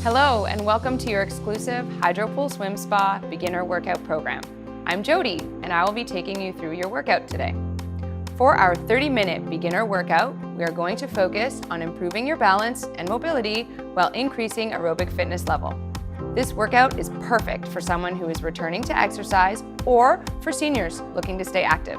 Hello and welcome to your exclusive Hydropool Swim Spa beginner workout program. I'm Jody and I will be taking you through your workout today. For our 30-minute beginner workout, we are going to focus on improving your balance and mobility while increasing aerobic fitness level. This workout is perfect for someone who is returning to exercise or for seniors looking to stay active.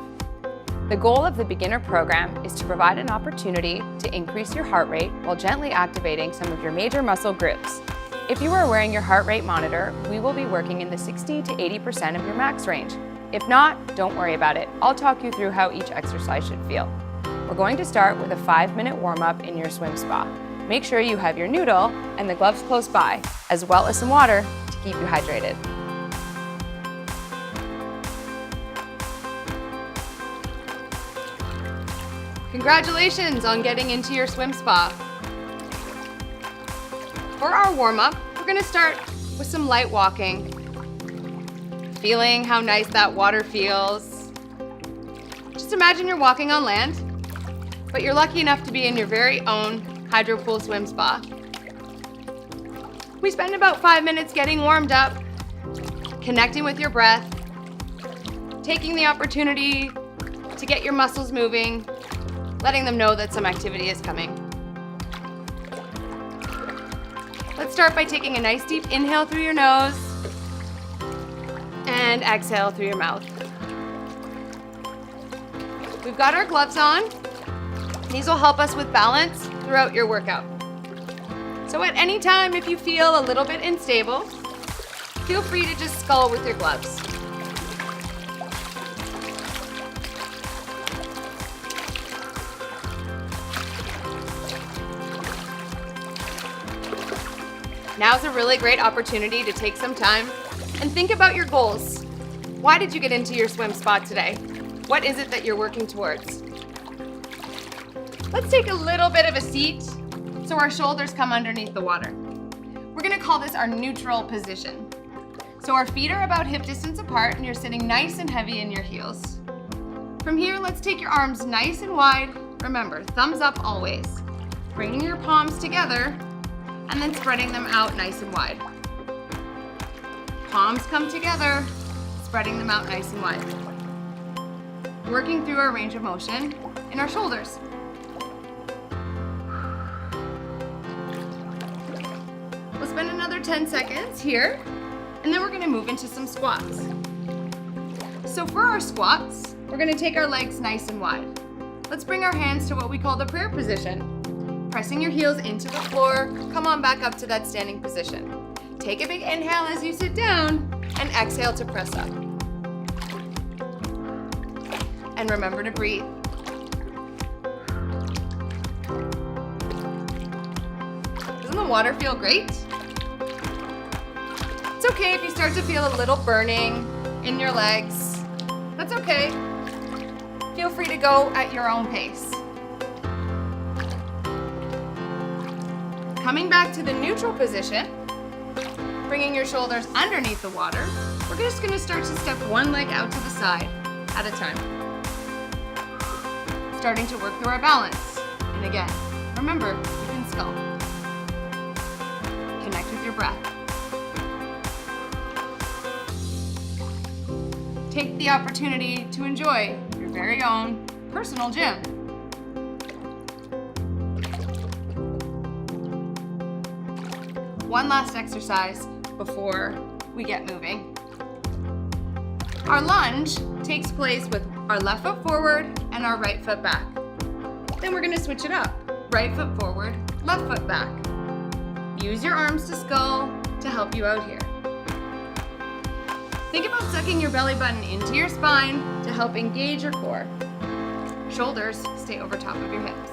The goal of the beginner program is to provide an opportunity to increase your heart rate while gently activating some of your major muscle groups. If you are wearing your heart rate monitor, we will be working in the 60 to 80% of your max range. If not, don't worry about it. I'll talk you through how each exercise should feel. We're going to start with a 5-minute warm-up in your swim spa. Make sure you have your noodle and the gloves close by, as well as some water to keep you hydrated. Congratulations on getting into your swim spa. For our warm-up, we're going to start with some light walking. Feeling how nice that water feels. Just imagine you're walking on land, but you're lucky enough to be in your very own Hydropool swim spa. We spend about 5 minutes getting warmed up, connecting with your breath, taking the opportunity to get your muscles moving, letting them know that some activity is coming. Let's start by taking a nice deep inhale through your nose and exhale through your mouth. We've got our gloves on. These will help us with balance throughout your workout. So at any time, if you feel a little bit unstable, feel free to just scull with your gloves. Now's a really great opportunity to take some time and think about your goals. Why did you get into your swim spa today? What is it that you're working towards? Let's take a little bit of a seat so our shoulders come underneath the water. We're gonna call this our neutral position. So our feet are about hip distance apart and you're sitting nice and heavy in your heels. From here, let's take your arms nice and wide. Remember, thumbs up always. Bringing your palms together and then spreading them out nice and wide. Palms come together, spreading them out nice and wide. Working through our range of motion in our shoulders. We'll spend another 10 seconds here, and then we're gonna move into some squats. So for our squats, we're gonna take our legs nice and wide. Let's bring our hands to what we call the prayer position. Pressing your heels into the floor, come on back up to that standing position. Take a big inhale as you sit down and exhale to press up. And remember to breathe. Doesn't the water feel great? It's okay if you start to feel a little burning in your legs. That's okay. Feel free to go at your own pace. Coming back to the neutral position, bringing your shoulders underneath the water, we're just gonna start to step one leg out to the side at a time. Starting to work through our balance. And again, remember, you can skull. Connect with your breath. Take the opportunity to enjoy your very own personal gym. One last exercise before we get moving. Our lunge takes place with our left foot forward and our right foot back. Then we're gonna switch it up. Right foot forward, left foot back. Use your arms to skull to help you out here. Think about sucking your belly button into your spine to help engage your core. Shoulders stay over top of your hips.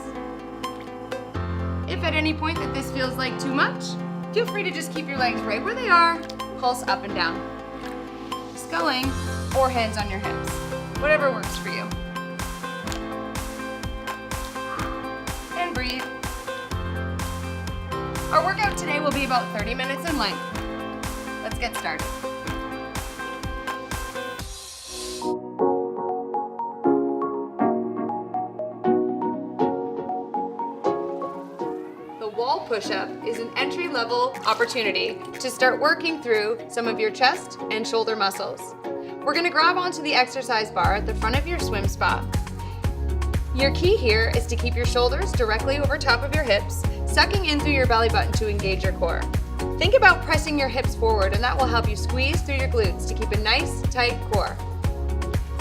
If at any point that this feels like too much, feel free to just keep your legs right where they are, pulse up and down. Sculling or hands on your hips, whatever works for you. And breathe. Our workout today will be about 30 minutes in length. Let's get started. push-up is an entry-level opportunity to start working through some of your chest and shoulder muscles. We're going to grab onto the exercise bar at the front of your swim spa. Your key here is to keep your shoulders directly over top of your hips, sucking in through your belly button to engage your core. Think about pressing your hips forward, and that will help you squeeze through your glutes to keep a nice, tight core.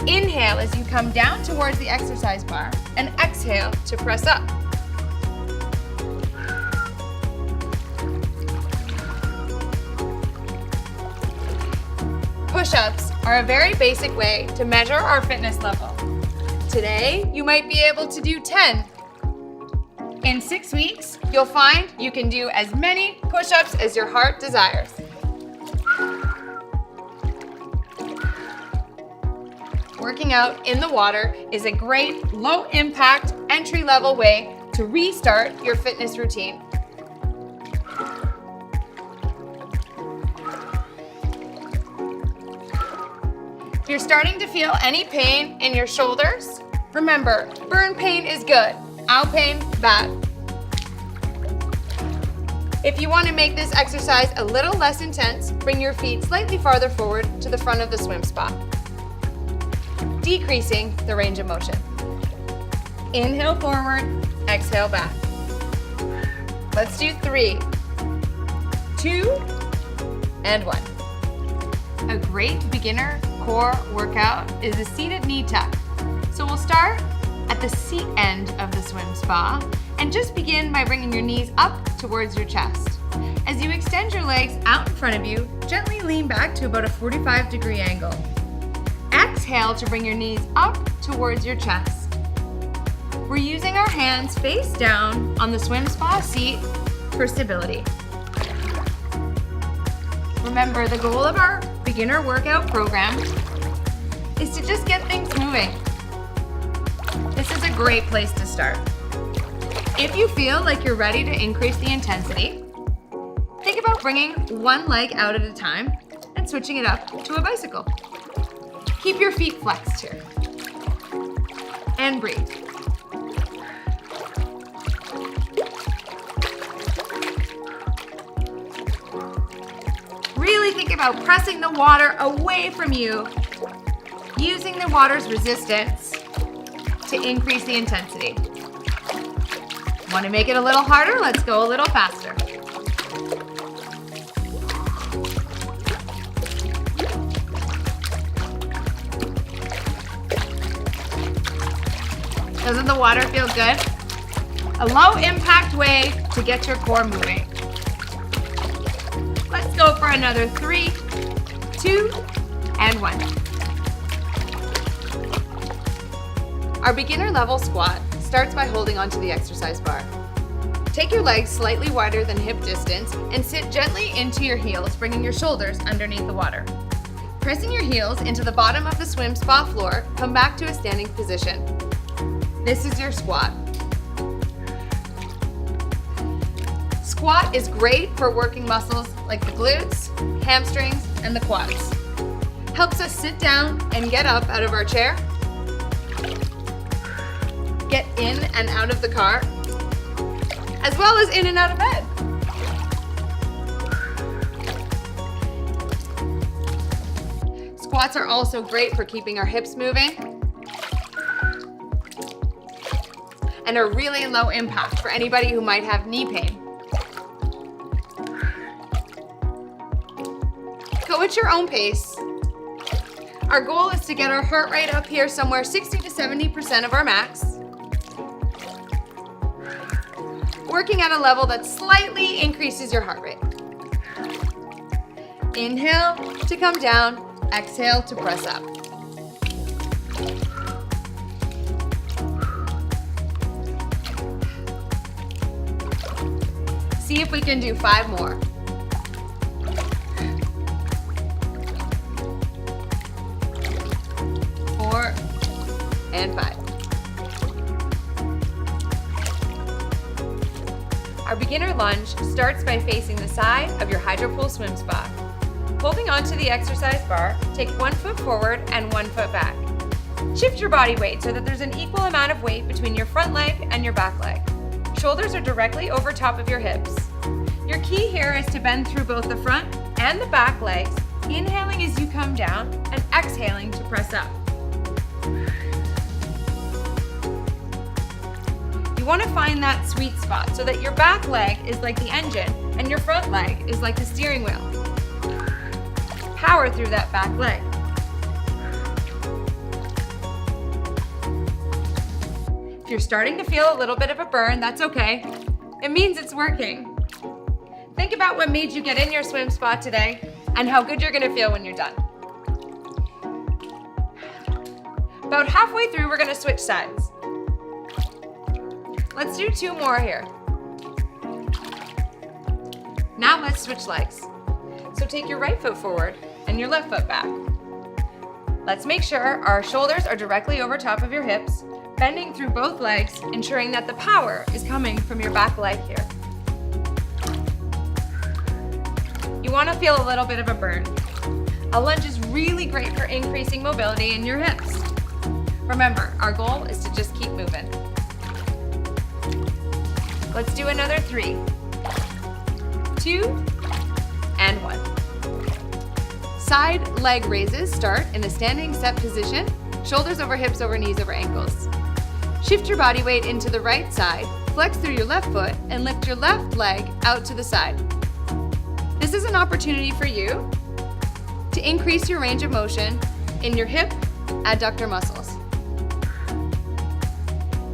Inhale as you come down towards the exercise bar, and exhale to press up. Push-ups are a very basic way to measure our fitness level. Today, you might be able to do 10. In 6 weeks, you'll find you can do as many push-ups as your heart desires. Working out in the water is a great low-impact, entry-level way to restart your fitness routine. If you're starting to feel any pain in your shoulders, remember, burn pain is good, out pain, bad. If you want to make this exercise a little less intense, bring your feet slightly farther forward to the front of the swim spa, decreasing the range of motion. Inhale forward, exhale back. Let's do 3, 2, and 1. A great beginner core workout is a seated knee tuck. So we'll start at the seat end of the swim spa and just begin by bringing your knees up towards your chest. As you extend your legs out in front of you, gently lean back to about a 45-degree angle. Exhale to bring your knees up towards your chest. We're using our hands face down on the swim spa seat for stability. Remember, the goal of our beginner workout program is to just get things moving. This is a great place to start. If you feel like you're ready to increase the intensity, think about bringing one leg out at a time and switching it up to a bicycle. Keep your feet flexed here. And breathe. Really think about pressing the water away from you, using the water's resistance to increase the intensity. Want to make it a little harder? Let's go a little faster. Doesn't the water feel good? A low impact way to get your core moving. Let's go for another 3, 2, and 1. Our beginner level squat starts by holding onto the exercise bar. Take your legs slightly wider than hip distance and sit gently into your heels, bringing your shoulders underneath the water. Pressing your heels into the bottom of the swim spa floor, come back to a standing position. This is your squat. Squat is great for working muscles like the glutes, hamstrings, and the quads. Helps us sit down and get up out of our chair, get in and out of the car, as well as in and out of bed. Squats are also great for keeping our hips moving and are really low impact for anybody who might have knee pain. Go at your own pace. Our goal is to get our heart rate up here somewhere 60 to 70% of our max. Working at a level that slightly increases your heart rate. Inhale to come down, exhale to press up. See if we can do 5 more. 4 and 5. Our beginner lunge starts by facing the side of your Hydropool swim spa. Holding onto the exercise bar, take 1 foot forward and 1 foot back. Shift your body weight so that there's an equal amount of weight between your front leg and your back leg. Shoulders are directly over top of your hips. Your key here is to bend through both the front and the back legs, inhaling as you come down and exhaling to press up. You want to find that sweet spot so that your back leg is like the engine and your front leg is like the steering wheel. Power through that back leg. If you're starting to feel a little bit of a burn, that's okay. It means it's working. Think about what made you get in your swim spot today and how good you're going to feel when you're done. About halfway through, we're going to switch sides. Let's do 2 more here. Now let's switch legs. So take your right foot forward and your left foot back. Let's make sure our shoulders are directly over top of your hips, bending through both legs, ensuring that the power is coming from your back leg here. You want to feel a little bit of a burn. A lunge is really great for increasing mobility in your hips. Remember, our goal is to just keep moving. Let's do another 3, 2, and 1. Side leg raises start in a standing step position, shoulders over hips over knees over ankles. Shift your body weight into the right side, flex through your left foot, and lift your left leg out to the side. This is an opportunity for you to increase your range of motion in your hip adductor muscles.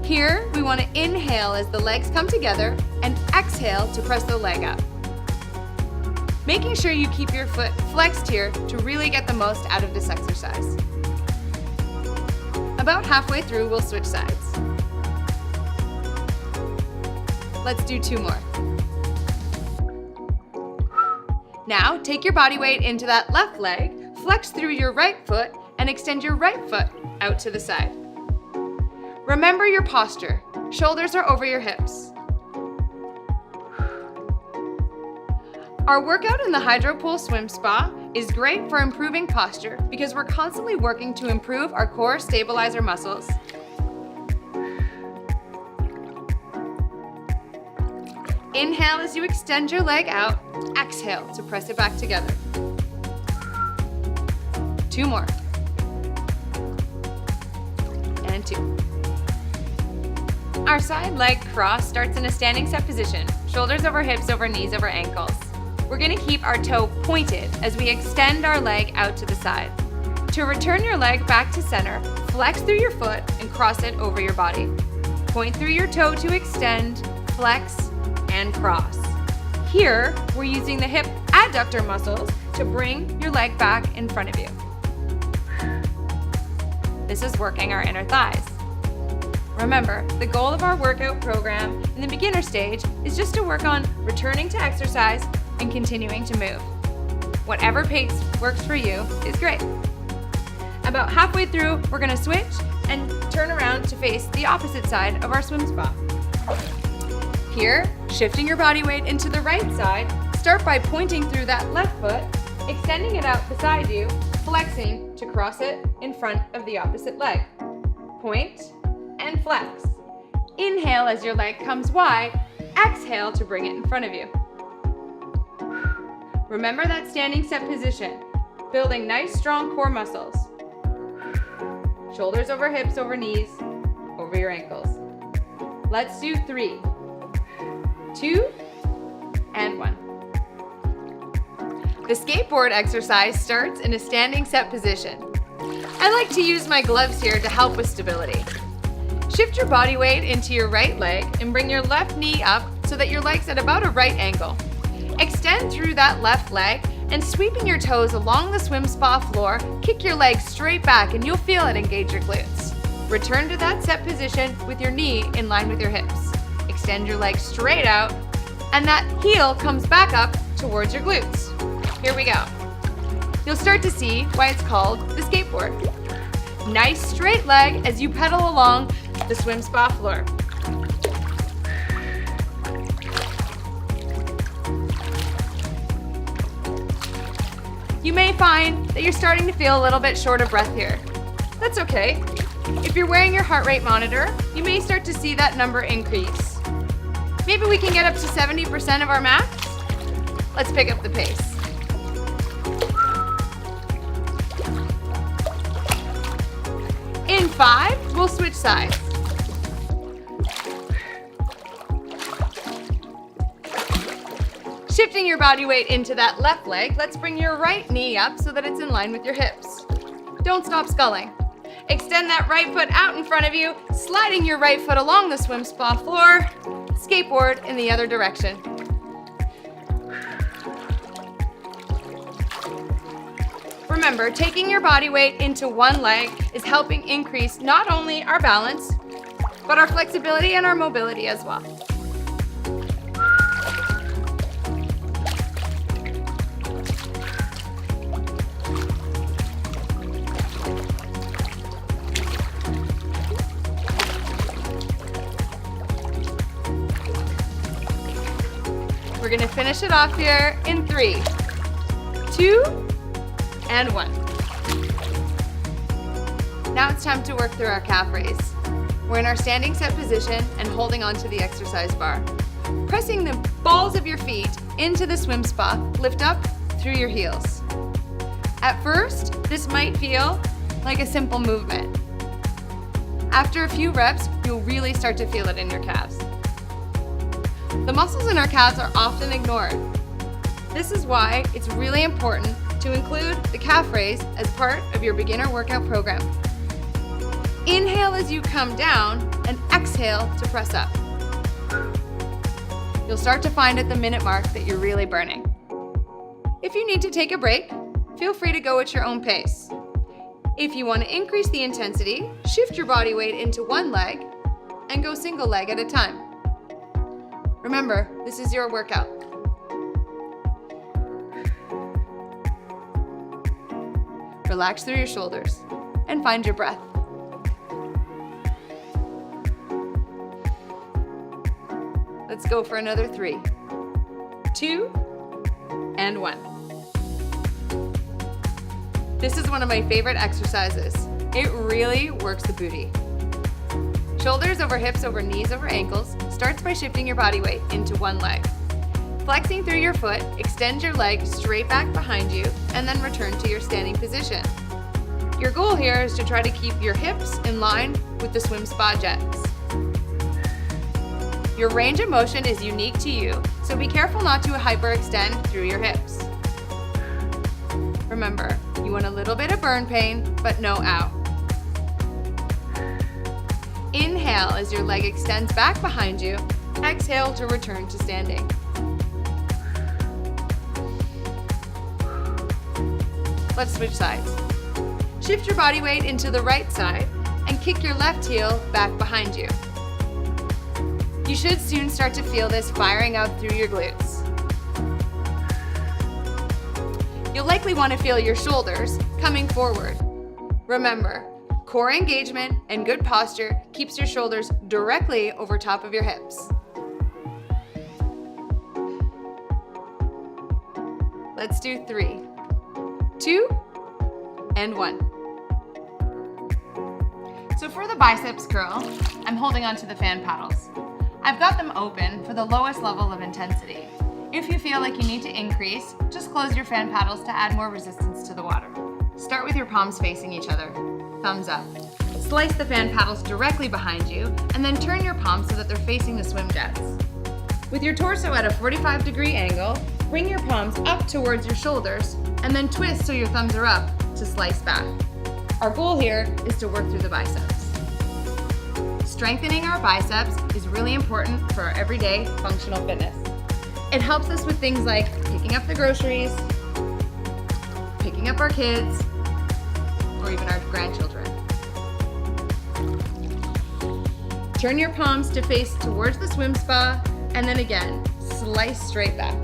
Here, we want to inhale as the legs come together and exhale to press the leg up. Making sure you keep your foot flexed here to really get the most out of this exercise. About halfway through, we'll switch sides. Let's do 2 more. Now, take your body weight into that left leg, flex through your right foot, and extend your right foot out to the side. Remember your posture. Shoulders are over your hips. Our workout in the Hydropool swim spa is great for improving posture because we're constantly working to improve our core stabilizer muscles. Inhale as you extend your leg out. Exhale to press it back together. 2 more. And 2. Our side leg cross starts in a standing step position, shoulders over hips over knees over ankles. We're going to keep our toe pointed as we extend our leg out to the side. To return your leg back to center, flex through your foot and cross it over your body. Point through your toe to extend, flex, and cross. Here, we're using the hip adductor muscles to bring your leg back in front of you. This is working our inner thighs. Remember, the goal of our workout program in the beginner stage is just to work on returning to exercise and continuing to move. Whatever pace works for you is great. About halfway through, we're going to switch and turn around to face the opposite side of our swim spa. Here, shifting your body weight into the right side, start by pointing through that left foot, extending it out beside you, flexing to cross it in front of the opposite leg. Point and flex. Inhale as your leg comes wide, exhale to bring it in front of you. Remember that standing step position, building nice strong core muscles. Shoulders over hips over knees, over your ankles. Let's do 3, 2, and 1. The skateboard exercise starts in a standing step position. I like to use my gloves here to help with stability. Shift your body weight into your right leg and bring your left knee up so that your leg's at about a right angle. Extend through that left leg and sweeping your toes along the swim spa floor, kick your legs straight back and you'll feel it engage your glutes. Return to that set position with your knee in line with your hips. Extend your legs straight out and that heel comes back up towards your glutes. Here we go. You'll start to see why it's called the skateboard. Nice straight leg as you pedal along the swim spa floor. You may find that you're starting to feel a little bit short of breath here. That's okay. If you're wearing your heart rate monitor, you may start to see that number increase. Maybe we can get up to 70% of our max. Let's pick up the pace. In 5, we'll switch sides. Shifting your body weight into that left leg, let's bring your right knee up so that it's in line with your hips. Don't stop sculling. Extend that right foot out in front of you, sliding your right foot along the swim spa floor, skateboard in the other direction. Remember, taking your body weight into one leg is helping increase not only our balance, but our flexibility and our mobility as well. We're gonna finish it off here in 3, 2, and 1. Now it's time to work through our calf raise. We're in our standing set position and holding onto the exercise bar. Pressing the balls of your feet into the swim spa, lift up through your heels. At first, this might feel like a simple movement. After a few reps, you'll really start to feel it in your calves. The muscles in our calves are often ignored. This is why it's really important to include the calf raise as part of your beginner workout program. Inhale as you come down and exhale to press up. You'll start to find at the minute mark that you're really burning. If you need to take a break, feel free to go at your own pace. If you want to increase the intensity, shift your body weight into one leg and go single leg at a time. Remember, this is your workout. Relax through your shoulders and find your breath. Let's go for another 3, 2, and 1. This is one of my favorite exercises. It really works the booty. Shoulders over hips over knees over ankles starts by shifting your body weight into one leg. Flexing through your foot, extend your leg straight back behind you, and then return to your standing position. Your goal here is to try to keep your hips in line with the swim spa jets. Your range of motion is unique to you, so be careful not to hyperextend through your hips. Remember, you want a little bit of burn pain, but no ow. Inhale as your leg extends back behind you. Exhale to return to standing. Let's switch sides. Shift your body weight into the right side and kick your left heel back behind you. You should soon start to feel this firing up through your glutes. You'll likely want to feel your shoulders coming forward. Remember, core engagement and good posture keeps your shoulders directly over top of your hips. Let's do 3, 2, and 1. So for the biceps curl, I'm holding onto the fan paddles. I've got them open for the lowest level of intensity. If you feel like you need to increase, just close your fan paddles to add more resistance to the water. Start with your palms facing each other. Thumbs up. Slice the fan paddles directly behind you, and then turn your palms so that they're facing the swim jets. With your torso at a 45-degree angle, bring your palms up towards your shoulders, and then twist so your thumbs are up to slice back. Our goal here is to work through the biceps. Strengthening our biceps is really important for our everyday functional fitness. It helps us with things like picking up the groceries, picking up our kids, or even our grandchildren. Turn your palms to face towards the swim spa, and then again, slice straight back.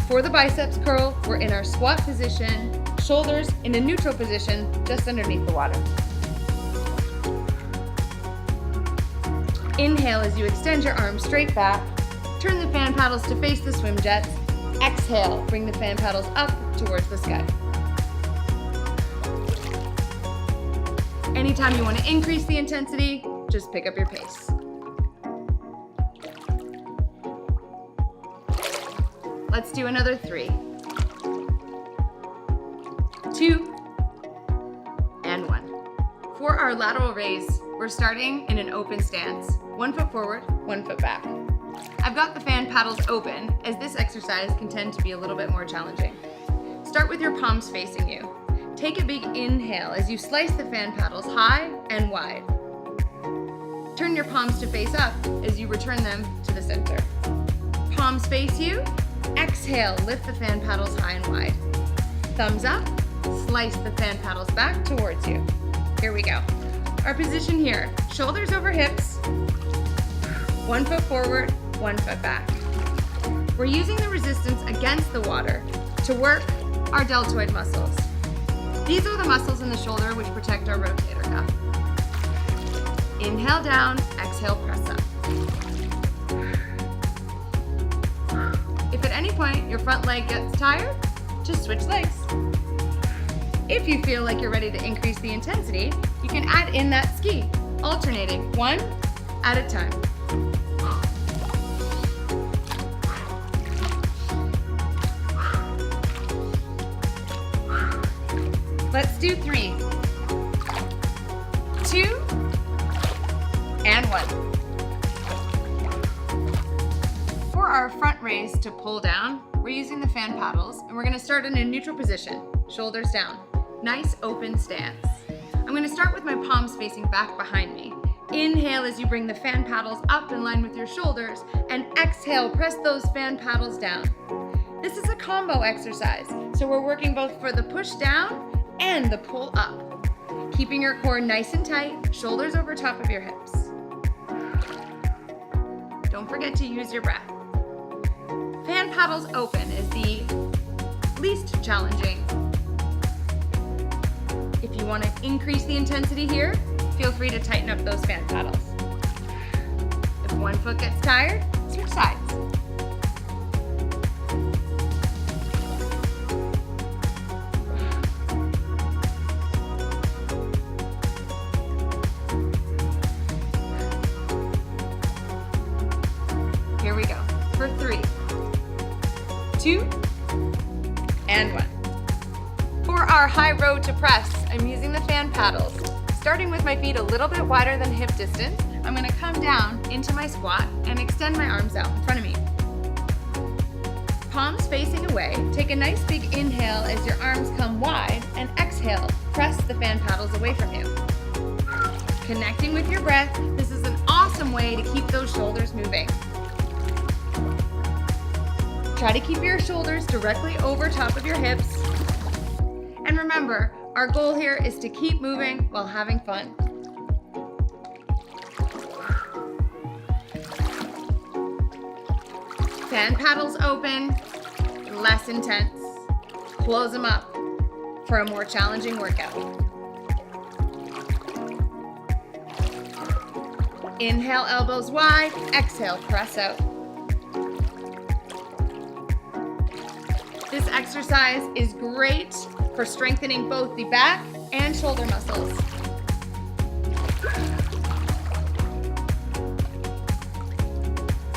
For the biceps curl, we're in our squat position, shoulders in a neutral position just underneath the water. Inhale as you extend your arms straight back. Turn the fan paddles to face the swim jets. Exhale, bring the fan paddles up towards the sky. Anytime you want to increase the intensity, just pick up your pace. Let's do another 3, 2, and 1. For our lateral raise, we're starting in an open stance. 1 foot forward, 1 foot back. I've got the fan paddles open, as this exercise can tend to be a little bit more challenging. Start with your palms facing you. Take a big inhale as you slice the fan paddles high and wide. Turn your palms to face up as you return them to the center. Palms face you. Exhale, lift the fan paddles high and wide. Thumbs up, slice the fan paddles back towards you. Here we go. Our position here, shoulders over hips, 1 foot forward, 1 foot back. We're using the resistance against the water to work our deltoid muscles. These are the muscles in the shoulder which protect our rotator cuff. Inhale down, exhale, press up. If at any point your front leg gets tired, just switch legs. If you feel like you're ready to increase the intensity, you can add in that ski, alternating 1 at a time. Let's do 3, 2, and 1. For our front raise to pull down, we're using the fan paddles, and we're going to start in a neutral position, shoulders down. Nice open stance. I'm going to start with my palms facing back behind me. Inhale as you bring the fan paddles up in line with your shoulders, and exhale, press those fan paddles down. This is a combo exercise, so we're working both for the push down and the pull up. Keeping your core nice and tight, shoulders over top of your hips. Don't forget to use your breath. Fan paddles open is the least challenging. If you want to increase the intensity here, feel free to tighten up those fan paddles. If 1 foot gets tired, switch sides. Here we go. For 3, 2, and 1. For our high road to press, I'm using the fan paddles. Starting with my feet a little bit wider than hip distance, I'm going to come down into my squat and extend my arms out in front of me. Palms facing away, take a nice big inhale as your arms come wide, and exhale, press the fan paddles away from you. Connecting with your breath, this is an awesome way to keep those shoulders moving. Try to keep your shoulders directly over top of your hips. And remember, our goal here is to keep moving while having fun. Fan paddles open, less intense. Close them up for a more challenging workout. Inhale, elbows wide. Exhale, press out. This exercise is great for strengthening both the back and shoulder muscles.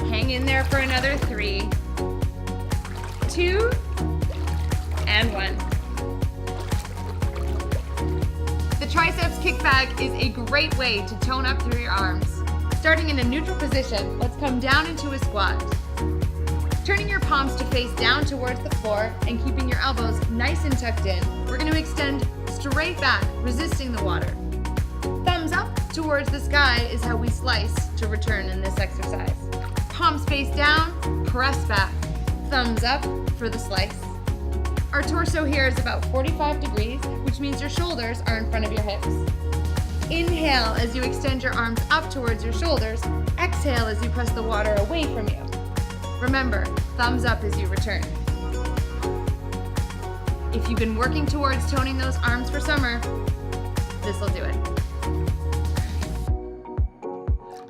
Hang in there for another 3, 2, and 1. The triceps kickback is a great way to tone up through your arms. Starting in a neutral position, let's come down into a squat. Turning your palms to face down towards the floor and keeping your elbows nice and tucked in, we're going to extend straight back, resisting the water. Thumbs up towards the sky is how we slice to return in this exercise. Palms face down, press back. Thumbs up for the slice. Our torso here is about 45 degrees, which means your shoulders are in front of your hips. Inhale as you extend your arms up towards your shoulders. Exhale as you press the water away from you. Remember, thumbs up as you return. If you've been working towards toning those arms for summer, this will do it.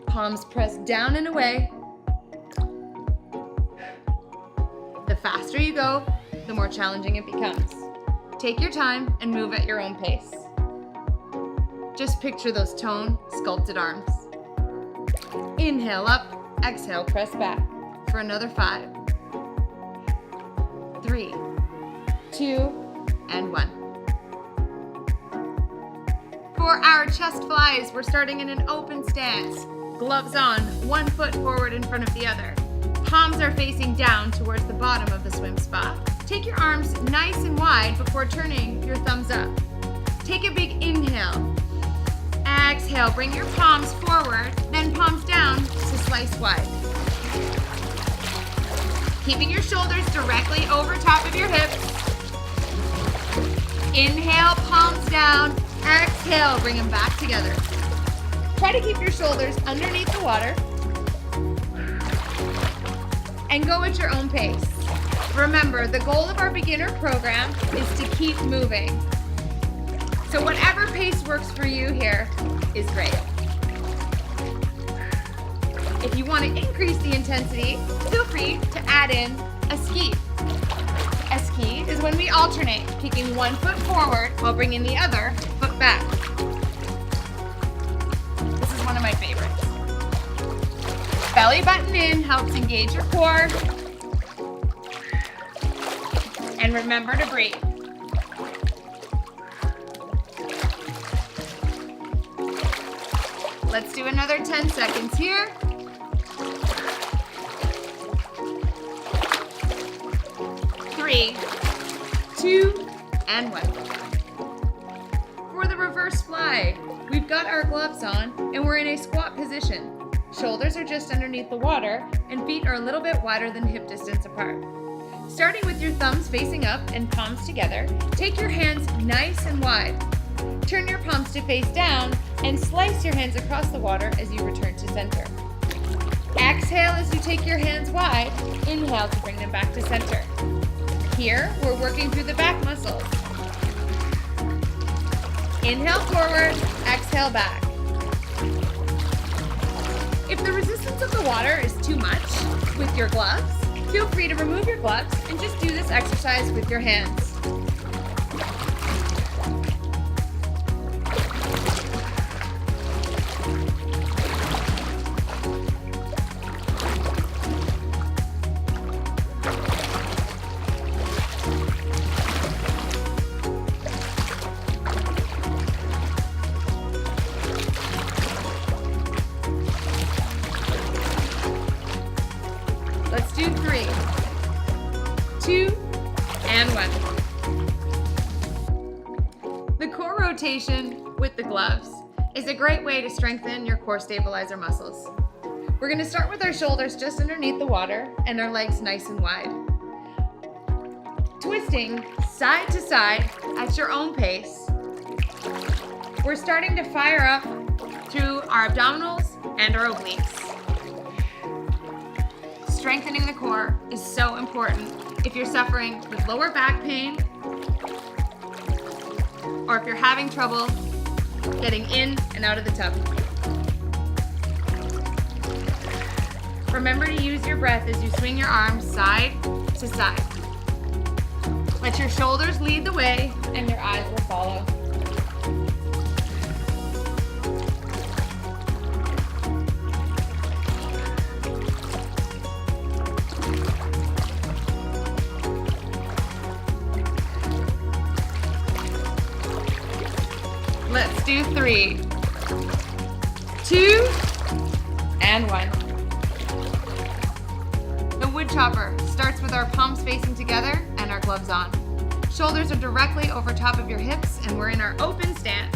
Palms pressed down and away. The faster you go, the more challenging it becomes. Take your time and move at your own pace. Just picture those toned, sculpted arms. Inhale up, exhale, press back for another 5, 3, 2, and 1. For our chest flies, we're starting in an open stance. Gloves on, one foot forward in front of the other. Palms are facing down towards the bottom of the swim spa. Take your arms nice and wide before turning your thumbs up. Take a big inhale. Exhale, bring your palms forward, then palms down to slice wide. Keeping your shoulders directly over top of your hips. Inhale, palms down. Exhale, bring them back together. Try to keep your shoulders underneath the water. And go at your own pace. Remember, the goal of our beginner program is to keep moving. So whatever pace works for you here is great. If you want to increase the intensity, feel free to add in a ski. A ski is when we alternate, kicking one foot forward while bringing the other foot back. This is one of my favorites. Belly button in helps engage your core. And remember to breathe. Let's do another 10 seconds here. 3, 2, and 1. For the reverse fly, we've got our gloves on and we're in a squat position. Shoulders are just underneath the water and feet are a little bit wider than hip distance apart. Starting with your thumbs facing up and palms together, take your hands nice and wide. Turn your palms to face down and slice your hands across the water as you return to center. Exhale as you take your hands wide. Inhale to bring them back to center. Here, we're working through the back muscles. Inhale forward, exhale back. If the resistance of the water is too much with your gloves, feel free to remove your gloves and just do this exercise with your hands. Let's do 3, 2, and 1. The core rotation with the gloves is a great way to strengthen your core stabilizer muscles. We're going to start with our shoulders just underneath the water and our legs nice and wide. Twisting side to side at your own pace. We're starting to fire up through our abdominals and our obliques. Strengthening the core is so important if you're suffering with lower back pain or if you're having trouble getting in and out of the tub. Remember to use your breath as you swing your arms side to side. Let your shoulders lead the way and your eyes will follow. Let's do 3, 2, and 1. The wood chopper starts with our palms facing together and our gloves on. Shoulders are directly over top of your hips and we're in our open stance.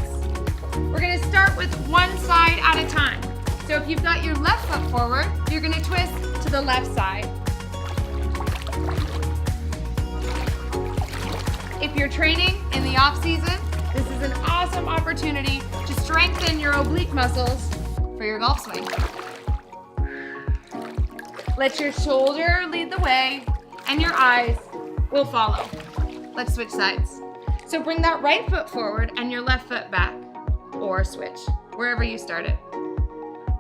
We're going to start with one side at a time. So if you've got your left foot forward, you're going to twist to the left side. If you're training in the off season, this is an awesome opportunity to strengthen your oblique muscles for your golf swing. Let your shoulder lead the way and your eyes will follow. Let's switch sides. So bring that right foot forward and your left foot back, or switch, wherever you started.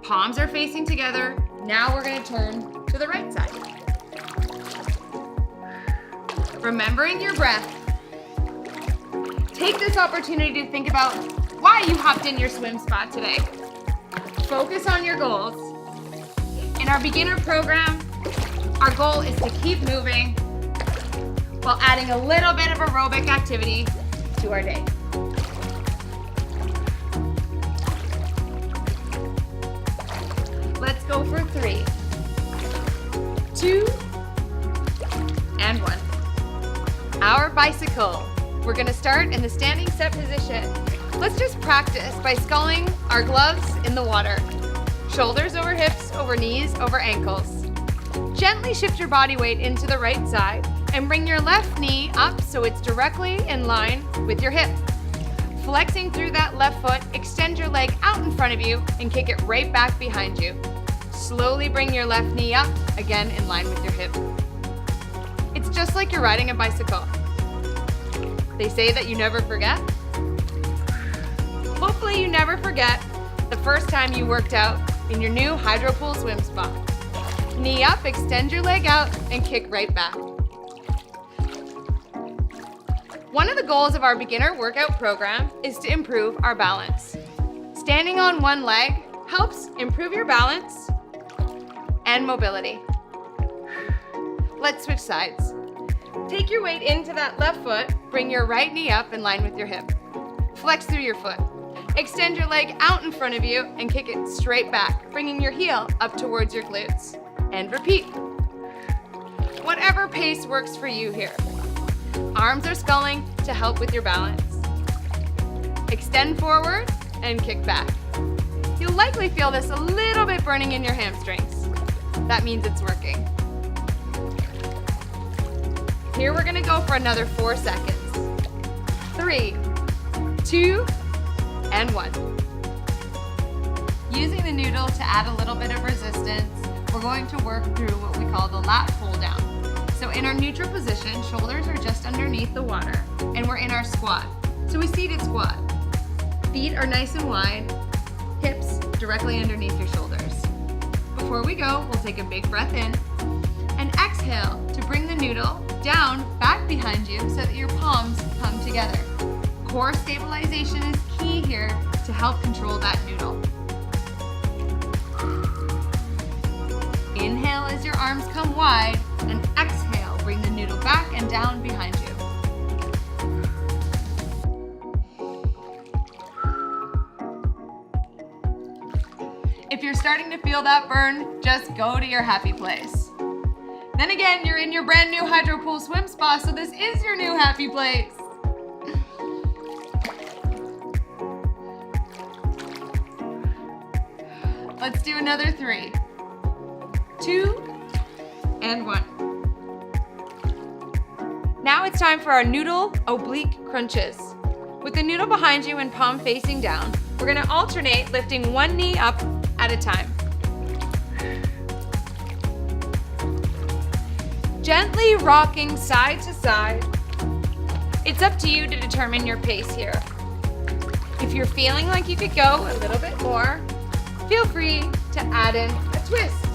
Palms are facing together. Now we're going to turn to the right side. Remembering your breath, take this opportunity to think about why you hopped in your swim spot today. Focus on your goals. In our beginner program, our goal is to keep moving while adding a little bit of aerobic activity to our day. Let's go for 3, 2, and 1. Our bicycle. We're gonna start in the standing set position. Let's just practice by sculling our gloves in the water. Shoulders over hips, over knees, over ankles. Gently shift your body weight into the right side and bring your left knee up so it's directly in line with your hip. Flexing through that left foot, extend your leg out in front of you and kick it right back behind you. Slowly bring your left knee up, again in line with your hip. It's just like you're riding a bicycle. They say that you never forget. Hopefully you never forget the first time you worked out in your new Hydropool swim spa. Knee up, extend your leg out, and kick right back. One of the goals of our beginner workout program is to improve our balance. Standing on one leg helps improve your balance and mobility. Let's switch sides. Take your weight into that left foot, bring your right knee up in line with your hip. Flex through your foot. Extend your leg out in front of you and kick it straight back, bringing your heel up towards your glutes. And repeat. Whatever pace works for you here. Arms are sculling to help with your balance. Extend forward and kick back. You'll likely feel this a little bit burning in your hamstrings. That means it's working. Here we're gonna go for another 4 seconds. 3, 2, and 1. Using the noodle to add a little bit of resistance, we're going to work through what we call the Lat Pulldown. So in our neutral position, shoulders are just underneath the water, and we're in our squat. So we seated squat. Feet are nice and wide, hips directly underneath your shoulders. Before we go, we'll take a big breath in, and exhale to bring the noodle down back behind you so that your palms come together. Core stabilization is key here to help control that noodle. Inhale as your arms come wide, and exhale, bring the noodle back and down behind you. If you're starting to feel that burn, just go to your happy place. Then again, you're in your brand new Hydropool swim spa, so this is your new happy place. Let's do another 3, 2, and 1. Now it's time for our noodle oblique crunches. With the noodle behind you and palm facing down, we're gonna alternate lifting one knee up at a time. Gently rocking side to side. It's up to you to determine your pace here. If you're feeling like you could go a little bit more, feel free to add in a twist.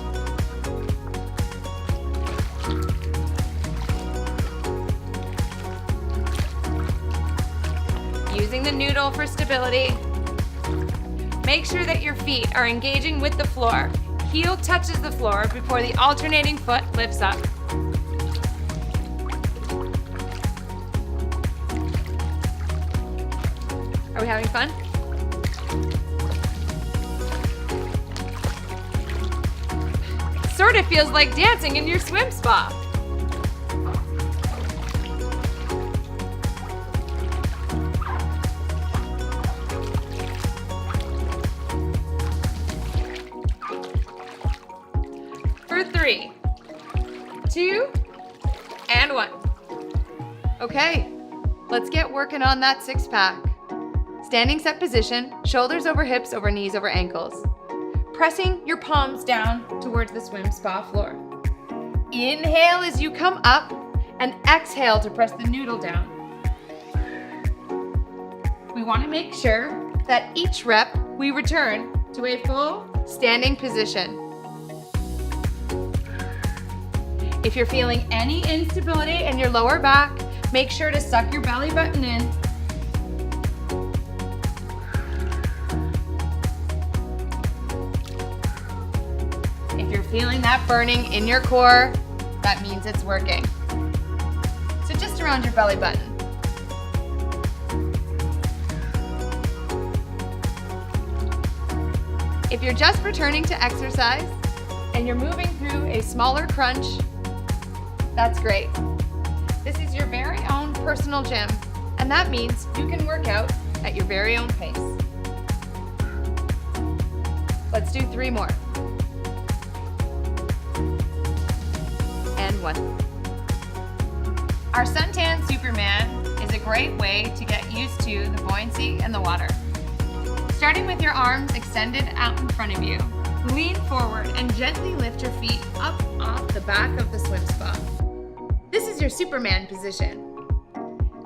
Using the noodle for stability. Make sure that your feet are engaging with the floor. Heel touches the floor before the alternating foot lifts up. Are we having fun? Sort of feels like dancing in your swim spa. For 3, 2, and 1. Okay, let's get working on that 6-pack. Standing set position, shoulders over hips, over knees, over ankles. Pressing your palms down towards the swim spa floor. Inhale as you come up, and exhale to press the noodle down. We want to make sure that each rep we return to a full standing position. If you're feeling any instability in your lower back, make sure to suck your belly button in. If you're feeling that burning in your core, that means it's working. So just around your belly button. If you're just returning to exercise and you're moving through a smaller crunch, that's great. This is your very own personal gym, and that means you can work out at your very own pace. Let's do 3 more. And 1. Our Suntan Superman is a great way to get used to the buoyancy in the water. Starting with your arms extended out in front of you, lean forward and gently lift your feet up off the back of the swim spa. This is your Superman position.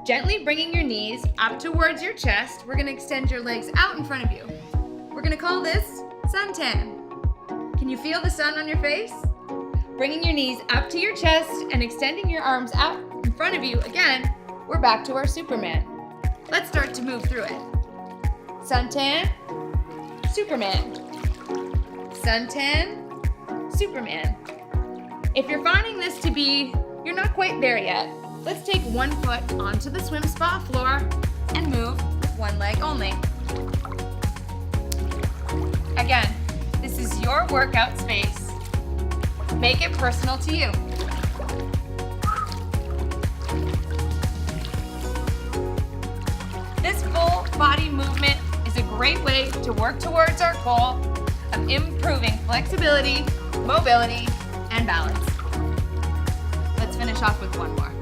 Gently bringing your knees up towards your chest, we're going to extend your legs out in front of you. We're going to call this Suntan. Can you feel the sun on your face? Bringing your knees up to your chest and extending your arms out in front of you. Again, we're back to our Superman. Let's start to move through it. Suntan, Superman. Suntan, Superman. If you're finding this to be, you're not quite there yet, let's take 1 foot onto the swim spa floor and move with 1 leg only. Again, this is your workout space. Make it personal to you. This full body movement is a great way to work towards our goal of improving flexibility, mobility, and balance. Let's finish off with 1 more.